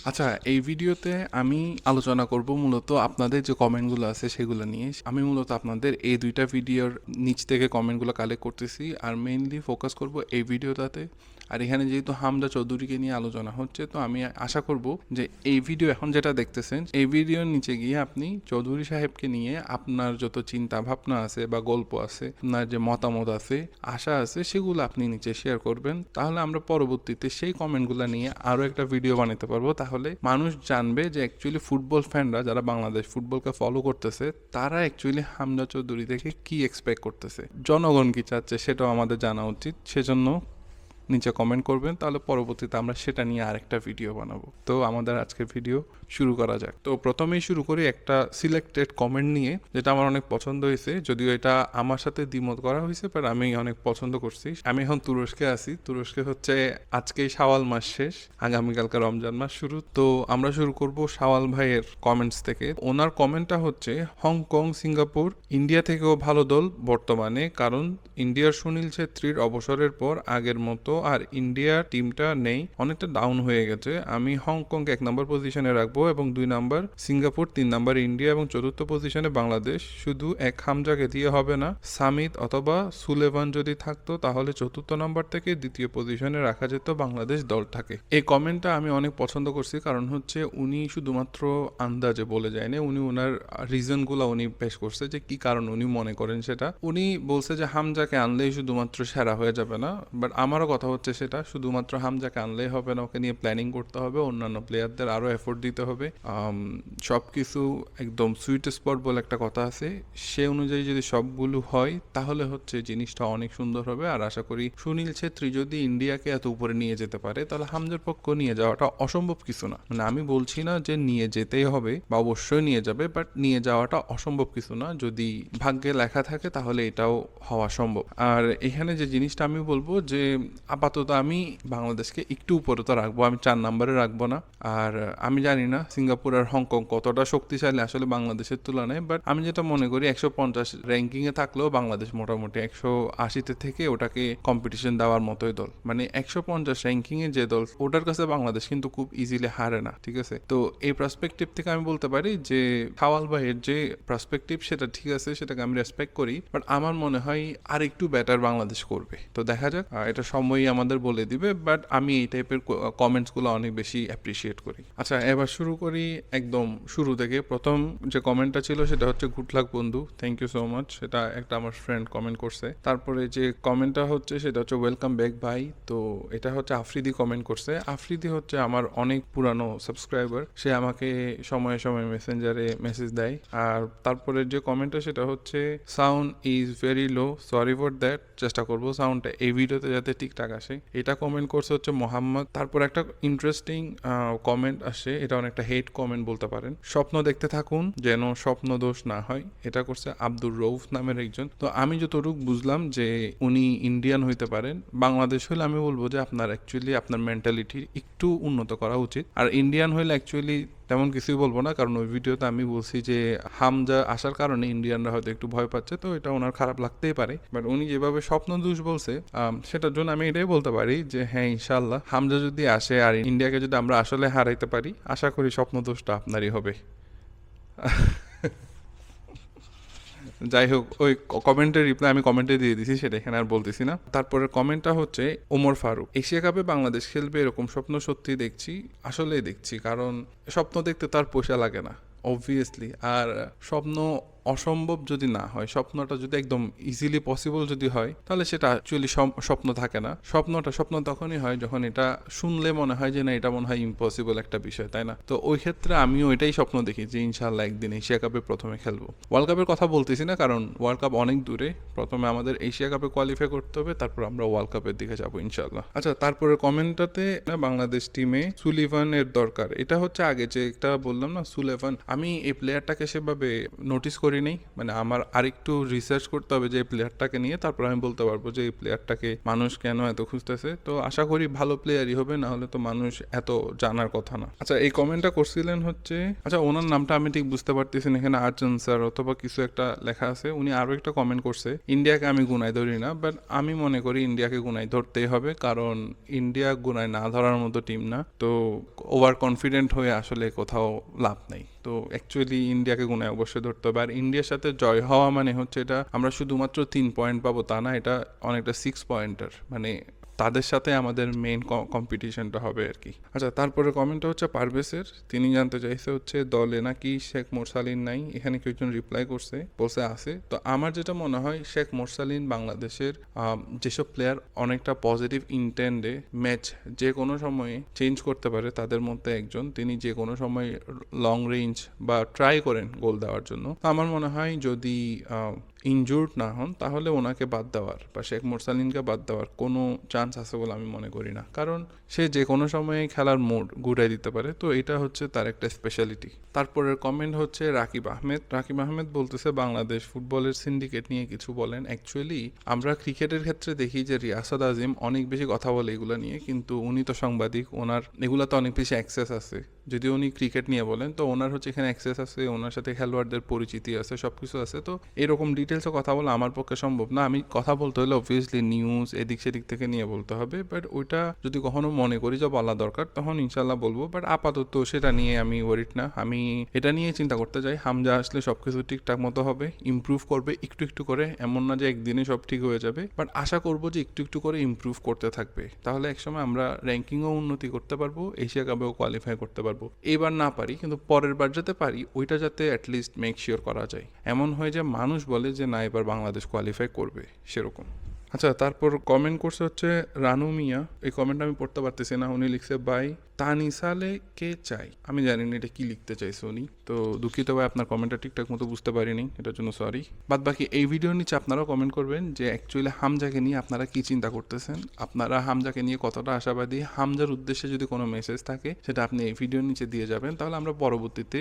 আচ্ছা, এই ভিডিওতে আমি আলোচনা করব মূলত আপনাদের যে কমেন্টগুলো আছে সেগুলো নিয়ে। আমি মূলত আপনাদের এই ২ টা ভিডিওর নিচ থেকে কমেন্টগুলো কালেক্ট করতেছি আর মেইনলি ফোকাস করব এই ভিডিওটাতে। আর এখানে যেহেতু হামজা চৌধুরীকে নিয়ে আলোচনা হচ্ছে, তো আমি আশা করব যে এই ভিডিও এখন যেটা দেখতেছেন, এই ভিডিওর নিচে গিয়ে আপনি চৌধুরী সাহেবকে নিয়ে আপনার যত চিন্তা ভাবনা আছে বা গল্প আছে, আপনার যে মতামত আছে, আশা আছে, সেগুলো আপনি নিচে শেয়ার করবেন। তাহলে আমরা পরবর্তীতে সেই কমেন্টগুলো নিয়ে আরও একটা ভিডিও বানাতে পারবো। তাহলে মানুষ জানবে যে অ্যাকচুয়ালি ফুটবল ফ্যানরা যারা বাংলাদেশ ফুটবলকে ফলো করতেছে, তারা অ্যাকচুয়ালি হামজা চৌধুরী থেকে কি এক্সপেক্ট করতেছে, জনগণ কি চাচ্ছে সেটাও আমাদের জানা উচিত। সেজন্য নিচে কমেন্ট করবেন, তাহলে পরবর্তীতে আমরা সেটা নিয়ে আরেকটা ভিডিও বানাবো। তো আমাদের আজকের ভিডিও শুরু করা যাক। তো প্রথমেই শুরু করি একটা সিলেক্টেড কমেন্ট নিয়ে, যেটা আমার অনেক পছন্দ হয়েছে। যদিও এটা আমার সাথে দ্বিমত করা হয়েছে, বাট আমি অনেক পছন্দ করছি। আমি এখন তুরস্কে আছি। তুরস্কে হচ্ছে আজকেই শাওয়াল মাস শেষ, আগামীকালকে রমজান মাস শুরু। তো আমরা শুরু করব শাওয়াল ভাইয়ের কমেন্টস থেকে। ওনার কমেন্টটা হচ্ছে, হংকং সিঙ্গাপুর ইন্ডিয়া থেকেও ভালো দল বর্তমানে, কারণ ইন্ডিয়ার সুনীল ছেত্রীর অবসরের পর আগের মতো আর ইন্ডিয়া টিমটা নেই, অনেকটা ডাউন হয়ে গেছে। আমি হংকংকে 1 নম্বর পজিশনে রাখবো এবং 2 নম্বর সিঙ্গাপুর, 3 নম্বর ইন্ডিয়া এবং 4র্থ পজিশনে বাংলাদেশ। শুধু এক হামজাকে দিয়ে হবে না, সামিত অথবা সুলেভান যদি থাকতো তাহলে 4র্থ নম্বর থেকে 2য় পজিশনে রাখা যেত বাংলাদেশ দলটাকে। এই কমেন্টটা আমি অনেক পছন্দ করছি, কারণ হচ্ছে উনি শুধুমাত্র আন্দাজে বলে যায়নি, উনি ওনার রিজনগুলো উনি পেশ করছে যে কি কারণ উনি মনে করেন সেটা। উনি বলছে যে হামজাকে আনলেই শুধুমাত্র সেরা হয়ে যাবে না, বাট আমারও কথা হচ্ছে সেটা শুধুমাত্র হামজাকে আনলেই হবে না, ওকে নিয়ে প্ল্যানিং করতে হবে, অন্যান্য প্লেয়ারদের আরও এফোর্ট দিতে হবে। সব কিছু একদম সুইট স্পট বলে একটা কথা আছে, সে অনুযায়ী যদি সবগুলো হয় তাহলে হচ্ছে জিনিসটা অনেক সুন্দর হবে। আর আশা করি সুনীল ছেত্রী যদি ইন্ডিয়াকে এত উপরে নিয়ে যেতে পারে, তাহলে হামজার পক্ষ নিয়ে যাওয়াটা অসম্ভব কিছু না। মানে আমি বলছি না যে নিয়ে যেতেই হবে বা অবশ্যই নিয়ে যাবে, বাট নিয়ে যাওয়াটা অসম্ভব কিছু না। যদি ভাগ্যে লেখা থাকে তাহলে এটাও হওয়া সম্ভব। আর এখানে যে জিনিসটা আমি বলবো যে আপাতত আমি বাংলাদেশকে একটু উপরে তো রাখবো, আমি 4 নম্বরে রাখবো না। আর আমি জানি না সিঙ্গাপুর আর হংকং কতটা শক্তিশালী আসলে বাংলাদেশের তুলনায়, বাট আমি যেটা মনে করি 150 র্যাঙ্কিংয়ে থাকলেও বাংলাদেশ মোটামুটি 180 থেকে ওটাকে কম্পিটিশন দেওয়ার মতোই দল। মানে 150 র্যাঙ্কিংয়ে যে দল, ওটার কাছে বাংলাদেশ কিন্তু খুব ইজিলি হারে না, ঠিক আছে? তো এই পার্সপেক্টিভ থেকে আমি বলতে পারি যে শাওয়াল ভাইয়ের যে পার্সপেক্টিভ সেটা ঠিক আছে, সেটাকে আমি রেসপেক্ট করি, বাট আমার মনে হয় আর একটু বেটার বাংলাদেশ করবে। তো দেখা যাক, এটা সময়ই আমাদের বলে দিবে, বাট আমি এই টাইপের কমেন্টসগুলো অনেক বেশি অ্যাপ্রিসিয়েট করি। আচ্ছা, এবার শুরু করি একদম শুরু থেকে। প্রথম যে কমেন্টটা ছিল সেটা হচ্ছে গুড লাক বন্ধু, থ্যাংক ইউ সো মাচ, সেটা একটা আমার ফ্রেন্ড কমেন্ট করছে। তারপরে যে কমেন্টটা হচ্ছে সেটা হচ্ছে ওয়েলকাম ব্যাক ভাই, তো এটা হচ্ছে আফ্রিদি কমেন্ট করছে। আফ্রিদি হচ্ছে আমার অনেক পুরানো সাবস্ক্রাইবার, সে আমাকে সময়ে সময়ে মেসেঞ্জারে মেসেজ দেয়। আর তারপরে যে কমেন্টটা সেটা হচ্ছে sound is very low, sorry for that, চেষ্টা করবো সাউন্ডটা এই ভিডিওতে যাতে ঠিকঠাক আসে। এটা কমেন্ট করছে হচ্ছে মোহাম্মদ। তারপর একটা ইন্টারেস্টিং কমেন্ট আসে, এটা অনেকটা হেট কমেন্ট বলতে পারেন, স্বপ্ন দেখতে থাকুন যেন স্বপ্ন দোষ না হয়, এটা করছে আব্দুর রৌফ নামের একজন। তো আমি যতটুকু বুঝলাম যে উনি ইন্ডিয়ান হইতে পারেন, বাংলাদেশ হলে আমি বলবো যে আপনার অ্যাকচুয়ালি আপনার মেন্টালিটি একটু উন্নত করা উচিত। আর ইন্ডিয়ান হইলে অ্যাকচুয়ালি তেমন কিছুই বলবো না, কারণ ওই ভিডিওতে আমি বলছি যে হামজা আসার কারণে ইন্ডিয়ানরা হয়তো একটু ভয় পাচ্ছে, তো এটা ওনার খারাপ লাগতেই পারে। বাট উনি যেভাবে স্বপ্ন দোষ বলছে, সেটার জন্য আমি এটাই বলতে পারি যে হ্যাঁ, ইনশাল্লাহ হামজা যদি আসে আর ইন্ডিয়াকে যদি আমরা আসলে হারাইতে পারি, আশা করি স্বপ্ন দোষটা আপনারই হবে। যাই হোক, ওই কমেন্টের রিপ্লাই আমি কমেন্টে দিয়ে দিছি, সেটা এখানে আর বলতেছি না। তারপরে কমেন্টটা হচ্ছে ওমর ফারুক, এশিয়া কাপে বাংলাদেশ খেলবে এরকম স্বপ্ন সত্যি দেখছি, আসলেই দেখছি, কারণ স্বপ্ন দেখতে তার পয়সা লাগে না অবভিয়াসলি। আর স্বপ্ন অসম্ভব যদি না হয়, স্বপ্নটা যদি একদম ইজিলি পসিবল যদি হয়, তাহলে সেটা অ্যাকচুয়ালি স্বপ্ন থাকে না। স্বপ্ন তখনই হয় যখন এটা শুনলে মনে হয় যে না, এটা মনে হয় ইম্পসিবল একটা বিষয়, তাই না? তো ওই ক্ষেত্রে আমিও এটাই স্বপ্ন দেখি যে ইনশাল্লাহ একদিন এশিয়া কাপে প্রথমে খেলবো। ওয়ার্ল্ড কাপের কথা বলতেছি না, কারণ ওয়ার্ল্ড কাপ অনেক দূরে, প্রথমে আমাদের এশিয়া কাপে কোয়ালিফাই করতে হবে, তারপর আমরা ওয়ার্ল্ড কাপের দিকে যাবো ইনশাল্লাহ। আচ্ছা, তারপরে কমেন্টটাতে বাংলাদেশ টিমে সুলিভানের দরকার, এটা হচ্ছে আগে যে একটা বললাম না সুলেভান, আমি এই প্লেয়ারটাকে সেভাবে নোটিস করি করি নাই, মানে আমার আরেকটু রিসার্চ করতে হবে যে এই প্লেয়ারটাকে নিয়ে, তারপর আমি বলতে পারবো যে এই প্লেয়ারটাকে মানুষ কেন এত খুঁজতেছে। তো আশা করি ভালো প্লেয়ারই হবে, না হলে তো মানুষ এত জানার কথা না। আচ্ছা, এই কমেন্টটা করছিলেন হচ্ছে, আচ্ছা ওনার নামটা আমি ঠিক বুঝতে পারতেছি না, এখানে আর্জন স্যার অথবা কিছু একটা লেখা আছে। উনি আরও একটা কমেন্ট করছে, ইন্ডিয়াকে আমি গুনায় ধরি না, বাট আমি মনে করি ইন্ডিয়াকে গুনায় ধরতেই হবে, কারণ ইন্ডিয়া গুনায় না ধরার মতো টিম না। তো ওভার কনফিডেন্ট হয়ে আসলে কোথাও লাভ নেই। তো অ্যাকচুয়ালি ইন্ডিয়াকে গুনায় অবশ্যই ধরতে হবে। আর ইন্ডিয়ার সাথে জয় হওয়া মানে হচ্ছে এটা আমরা শুধুমাত্র 3 পয়েন্ট পাবো তা না, এটা অনেকটা 6 পয়েন্টার, মানে তাদের সাথে আমাদের মেইন কম্পিটিশনটা হবে আর কি। আচ্ছা, তারপরে কমেন্টটা হচ্ছে পারভেজের, তিনি জানতে চাইছে হচ্ছে দলে নাকি শেখ মোরসালিন নাই। এখানে কেউ একজন রিপ্লাই করছে, বলছে আছে। তো আমার যেটা মনে হয় শেখ মোরসালিন বাংলাদেশের যেসব প্লেয়ার অনেকটা পজিটিভ ইন্টেন্ডে ম্যাচ যে কোনো সময়ে চেঞ্জ করতে পারে তাদের মধ্যে একজন। তিনি যে কোনো সময় লং রেঞ্জ বা ট্রাই করেন গোল দেওয়ার জন্য। তো আমার মনে হয় যদি ইনজুর্ড না হন তাহলে ওনাকে বাদ দেওয়ার বা শেখ মোরসালিনকে বাদ দেওয়ার কোনো চান্স আছে বলে আমি মনে করি না, কারণ সে যে কোনো সময়ে খেলার মোড ঘুরাই দিতে পারে। তো এটা হচ্ছে তার একটা স্পেশালিটি। তারপরের কমেন্ট হচ্ছে রাকিব আহমেদ। রাকিব আহমেদ বলতেছে বাংলাদেশ ফুটবলের সিন্ডিকেট নিয়ে কিছু বলেন। অ্যাকচুয়ালি আমরা ক্রিকেটের ক্ষেত্রে দেখি যে রিয়াসাত আজিম অনেক বেশি কথা বলে এগুলো নিয়ে, কিন্তু উনি তো সাংবাদিক, ওনার এগুলোতে অনেক বেশি অ্যাক্সেস আছে। যদি উনি ক্রিকেট নিয়ে বলেন তো ওনার হচ্ছে এখানে অ্যাক্সেস আছে, ওনার সাথে খেলোয়াড়দের পরিচিতি আছে, সব কিছু আছে। তো এরকম ডিটেলসে কথা বলা আমার পক্ষে সম্ভব না। আমি কথা বলতে হলে অবভিয়াসলি নিউজ এদিক সেদিক থেকে নিয়ে বলতে হবে, বাট ওইটা যদি কখনো মনে করি যে বলা দরকার তখন ইনশাল্লাহ বলবো। বাট আপাতত সেটা নিয়ে আমি ওয়ারিড না, আমি এটা নিয়ে চিন্তা করতে চাই হামজা আসলে সব কিছু ঠিকঠাক মতো হবে, ইমপ্রুভ করবে একটু একটু করে, এমন না যে একদিনে সব ঠিক হয়ে যাবে, বাট আশা করবো যে একটু একটু করে ইমপ্রুভ করতে থাকবে। তাহলে একসময় আমরা র্যাঙ্কিংও উন্নতি করতে পারবো, এশিয়া কাপেও কোয়ালিফাই করতে পারবো। এবার না পারি কিন্তু পরের বার যাতে পারি, ওইটা যাতে অ্যাটলিস্ট মেক শিওর করা যায়। এমন হয় যে মানুষ বলে যে না এবার বাংলাদেশ কোয়ালিফাই করবে, সেরকম। আচ্ছা, তারপর কমেন্ট করছে হচ্ছে রানু মিয়া। এই কমেন্ট আমি পড়তে পারতেছি না। উনি লিখছে বাই তানিসালে কে চাই। আমি জানি না এটা কি লিখতে চাইছে উনি, তো দুঃখিত ভাই, আপনার কমেন্টটা ঠিকঠাক মতো বুঝতে পারিনি, এটার জন্য সরি। বাদ বাকি এই ভিডিওর নিচে আপনারাও কমেন্ট করবেন যে অ্যাকচুয়ালি হামজাকে নিয়ে আপনারা কি চিন্তা করতেছেন, আপনারা হামজাকে নিয়ে কতটা আশাবাদী। হামজার উদ্দেশ্যে যদি কোনো মেসেজ থাকে সেটা আপনি এই ভিডিওর নিচে দিয়ে যাবেন, তাহলে আমরা পরবর্তীতে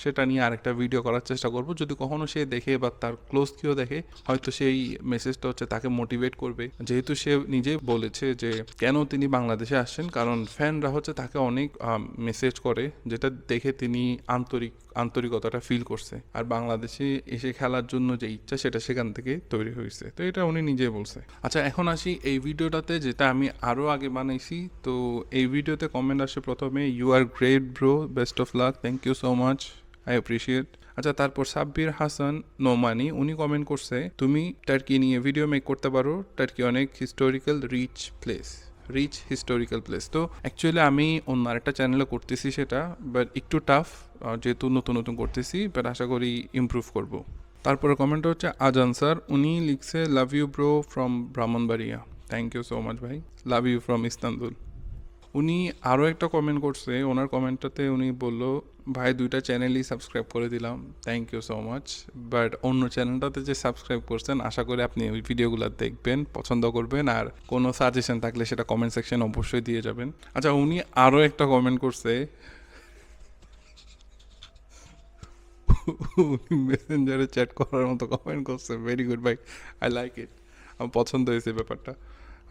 সেটা নিয়ে আরেকটা ভিডিও করার চেষ্টা করব। যদি কখনো সে দেখে বা তার ক্লোজ কেউ দেখে, হয়তো সেই মেসেজটা হচ্ছে তাকে মোটিভেট করবে। যেহেতু সে নিজেই বলেছে যে কেন তিনি বাংলাদেশে আসছেন, কারণ ফ্যানরা হচ্ছে তাকে অনেক মেসেজ করে, যেটা দেখে তিনি আন্তরিকতাটা ফিল করছে, আর বাংলাদেশে এসে খেলার জন্য যে ইচ্ছা সেটা সেখান থেকে তৈরি হয়েছে। তো এটা উনি নিজেই বলছে। আচ্ছা, এখন আসি এই ভিডিওটাতে, যেটা আমি আরও আগে বানাইছি। তো এই ভিডিওতে কমেন্ট আসে প্রথমে, you are great bro, best of luck, thank you so much, I appreciate. আচ্ছা, তারপর সাব্বির হাসান নোমানি উনি কমেন্ট করছে, তুমি টার্কি নিয়ে ভিডিও মেক করতে পারো, টার্কি অনেক হিস্টোরিক্যাল রিচ হিস্টোরিক্যাল প্লেস। তো অ্যাকচুয়ালি আমি অন্য আরেকটা চ্যানেলে করতেছি সেটা, বাট একটু টাফ যেহেতু নতুন করতেছি, বাট আশা করি ইমপ্রুভ করব। তারপরে কমেন্ট হচ্ছে আজান স্যার, উনি লিখছে love you bro from Brahmanbaria, thank you so much ভাই, লাভ ইউ ফ্রম ইস্তানবুল। উনি আরও একটা কমেন্ট করছে, ওনার কমেন্টটাতে উনি বলল ভাই 2টা চ্যানেলই সাবস্ক্রাইব করে দিলাম, thank you so much. But অন্য চ্যানেলটাতে যে সাবস্ক্রাইব করছেন আশা করি আপনি ওই ভিডিওগুলো দেখবেন, পছন্দ করবেন, আর কোনো সাজেশন থাকলে সেটা কমেন্ট সেকশন অবশ্যই দিয়ে যাবেন। আচ্ছা, উনি আরও একটা কমেন্ট করছে, উনি মেসেঞ্জারে চ্যাট করার মতো কমেন্ট করছে, ভেরি গুড ভাই, আই লাইক ইট, আমার পছন্দ হয়েছে ব্যাপারটা।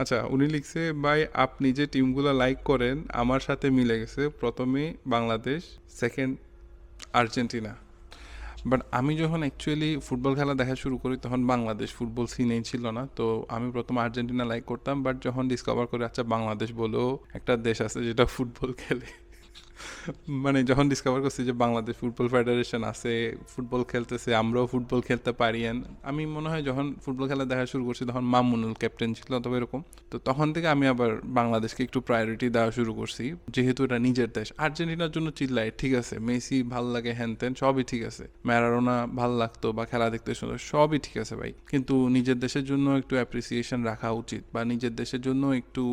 আচ্ছা, উনি লিখছে ভাই আপনি যে টিমগুলো লাইক করেন আমার সাথে মিলে গেছে, প্রথমে বাংলাদেশ, সেকেন্ড আর্জেন্টিনা। বাট আমি যখন অ্যাকচুয়ালি ফুটবল খেলা দেখা শুরু করি তখন বাংলাদেশ ফুটবল সিনেই ছিল না। তো আমি প্রথম আর্জেন্টিনা লাইক করতাম, বাট যখন ডিসকভার করি আচ্ছা বাংলাদেশ বলেও একটা দেশ আছে যেটা ফুটবল খেলে, মানে যখন ডিসকভার করছি যে বাংলাদেশ ফুটবল ফেডারেশন আছে, ফুটবল খেলতেছে, আমরাও ফুটবল খেলতে পারি। আমি মনে হয় যখন ফুটবল খেলা দেখা শুরু করছি তখন মামুনুল ক্যাপ্টেন ছিল অথবা এরকম। তো তখন থেকে আমি আবার বাংলাদেশকে একটু প্রায়োরিটি দেওয়া শুরু করছি, যেহেতু এটা নিজের দেশ। আর্জেন্টিনার জন্য চিল্লাই, ঠিক আছে, মেসি ভাল লাগে, হ্যান ত্যান সবই ঠিক আছে, ম্যারাডোনা ভাল লাগতো বা খেলা দেখতে সুন্দর, সবই ঠিক আছে ভাই, কিন্তু নিজের দেশের জন্য একটু অ্যাপ্রিসিয়েশন রাখা উচিত বা নিজের দেশের জন্য একটু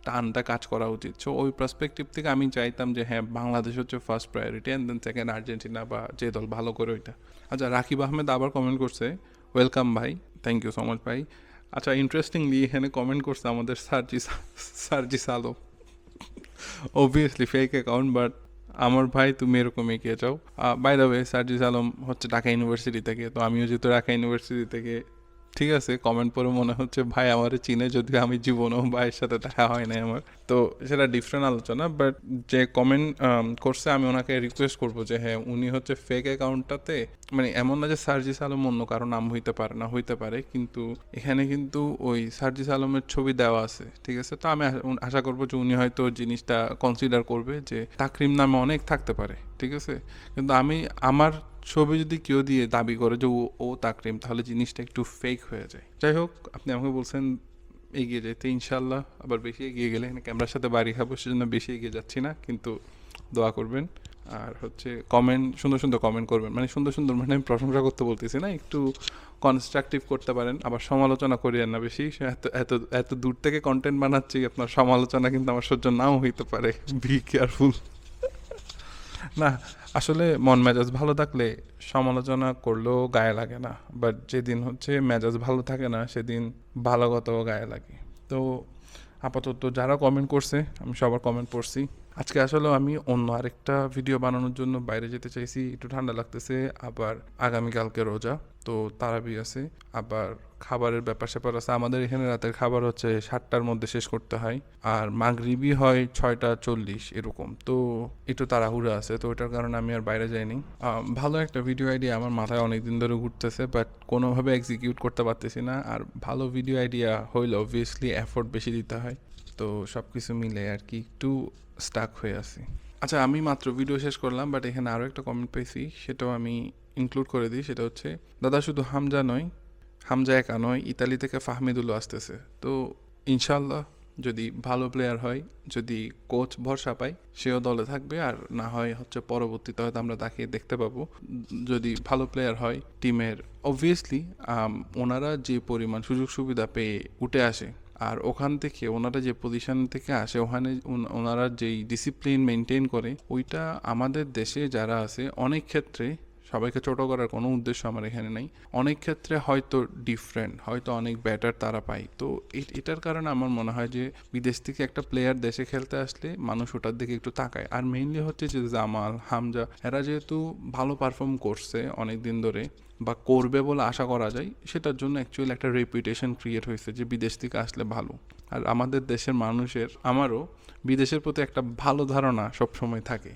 টানটা কাজ করা উচিত। সো ওই পার্সপেক্টিভ থেকে আমি চাইতাম যে হ্যাঁ বাংলাদেশ হচ্ছে first priority, and then second Argentina বা যে দল ভালো করে ওইটা। আচ্ছা, রাকিব আহমেদ আবার কমেন্ট করছে, ওয়েলকাম ভাই, থ্যাংক ইউ সো মাচ ভাই। আচ্ছা, ইন্টারেস্টিংলি এখানে কমেন্ট করছে আমাদের সার্জি সালো, অবভিয়াসলি ফেক অ্যাকাউন্ট, বাট আমার ভাই তুমি এরকম এগিয়ে যাও। By the way Sarjis Alam হচ্ছে ঢাকা ইউনিভার্সিটি থেকে, তো আমিও যেহেতু ঢাকা ইউনিভার্সিটি থেকে, ঠিক আছে কমেন্ট পড়ে মনে হচ্ছে ভাই আমারে চিনে, যদিও আমি জীবনেও ভাইয়ের সাথে দেখা হয় নাই আমার। তো সেটা ডিফারেন্ট আলোচনা, বাট যে কমেন্ট করছে আমি ওনাকে রিকোয়েস্ট করবো যে হ্যাঁ উনি হচ্ছে ফেক অ্যাকাউন্টটাতে, মানে এমন না যে সার্জিস আলম অন্য কারো নাম হইতে পারে না, হইতে পারে, কিন্তু এখানে কিন্তু ওই সার্জিস আলমের ছবি দেওয়া আছে, ঠিক আছে। তো আমি আশা করবো যে উনি হয়তো জিনিসটা কনসিডার করবে যে তাকরিম নামে অনেক থাকতে পারে, ঠিক আছে। কিন্তু আমি আমার ছবি যদি কেউ দিয়ে দাবি করে যে ও তাকরিম, তাহলে জিনিসটা একটু ফেক হয়ে যায়। যাই হোক, আপনি আমাকে বলছেন এগিয়ে যেতে, ইনশাল্লাহ আবার বেশি এগিয়ে গেলে এখানে ক্যামেরার সাথে বাড়ি খাবো, সেজন্য বেশি এগিয়ে যাচ্ছি না, কিন্তু দোয়া করবেন। আর হচ্ছে কমেন্ট সুন্দর সুন্দর কমেন্ট করবেন, মানে সুন্দর সুন্দর, মানে আমি প্রশংসা করতে বলতেছি না, একটু কনস্ট্রাকটিভ করতে পারেন, আবার সমালোচনা করিয়েন না বেশি। এত এত এত দূর থেকে কন্টেন্ট বানাচ্ছি, আপনার সমালোচনা কিন্তু আমার সহ্য নাও হইতে পারে, বি কেয়ারফুল। না, আসলে মন মেজাজ ভালো থাকলে সমালোচনা করলেও গায়ে লাগে না, বাট যেদিন হচ্ছে মেজাজ ভালো থাকে না সেদিন ভালো কথাও গায়ে লাগে। তো আপাতত যারা কমেন্ট করছে আমি সবার কমেন্ট পড়ছি। আজকে আসলে আমি অন্য আরেকটা ভিডিও বানানোর জন্য বাইরে যেতে চাইছি, একটু ঠান্ডা লাগতেছে, আবার আগামীকালকে রোজা, তো তারাবি আছে, আবার খাবারের ব্যাপার স্যাপার আছে। আমাদের এখানে রাতের খাবার হচ্ছে 7টার মধ্যে শেষ করতে হয়, আর মাগরিবি হয় 6টা 40 এরকম। তো একটু তাড়াহুড়ো আছে, তো ওটার কারণে আমি আর বাইরে যাইনি। ভালো একটা ভিডিও আইডিয়া আমার মাথায় অনেক দিন ধরে ঘুরতেছে, বাট কোনোভাবে এক্সিকিউট করতে পারতেছি না। আর ভালো ভিডিও আইডিয়া হইলে অবভিয়াসলি এফোর্ট বেশি দিতে হয়, তো সব কিছু মিলে আর কি একটু স্টাক হয়ে আছি। আচ্ছা, আমি মাত্র ভিডিও শেষ করলাম, বাট এখানে আরও একটা কমেন্ট পেয়েছি, সেটাও আমি ইনক্লুড করে দিই। সেটা হচ্ছে, দাদা শুধু হামজা নয়, হামজা একা নয়, ইতালি থেকে ফাহমিদুলও আসতেছে। তো ইনশাল্লাহ যদি ভালো প্লেয়ার হয়, যদি কোচ ভরসা পায়, সেও দলে থাকবে, আর না হয় হচ্ছে পরবর্তীতে হয়তো আমরা তাকে দেখতে পাবো। যদি ভালো প্লেয়ার হয় টিমের, অবভিয়াসলি ওনারা যে পরিমাণ সুযোগ সুবিধা পেয়ে উঠে আসে, আর ওখান থেকে ওনারা যে পজিশন থেকে আসে, ওখানে ওনারা যেই ডিসিপ্লিন মেনটেন করে, ওইটা আমাদের দেশে যারা আছে অনেক ক্ষেত্রে, সবাইকে ছোট করার কোনো উদ্দেশ্য আমার এখানে নেই, অনেক ক্ষেত্রে হয়তো ডিফারেন্ট, হয়তো অনেক বেটার তারা পায়। তো এটার কারণে আমার মনে হয় যে বিদেশ থেকে একটা প্লেয়ার দেশে খেলতে আসলে মানুষ ওটার দিকে একটু তাকায়। আর মেইনলি হচ্ছে যে জামাল, হামজা, এরা যেহেতু ভালো পারফর্ম করছে অনেক দিন ধরে, বা করবে বলে আশা করা যায়, সেটার জন্য অ্যাকচুয়ালি একটা রেপুটেশন ক্রিয়েট হয়েছে যে বিদেশ থেকে আসলে ভালো। আর আমাদের দেশের মানুষের, আমারও বিদেশের প্রতি একটা ভালো ধারণা সবসময় থাকে।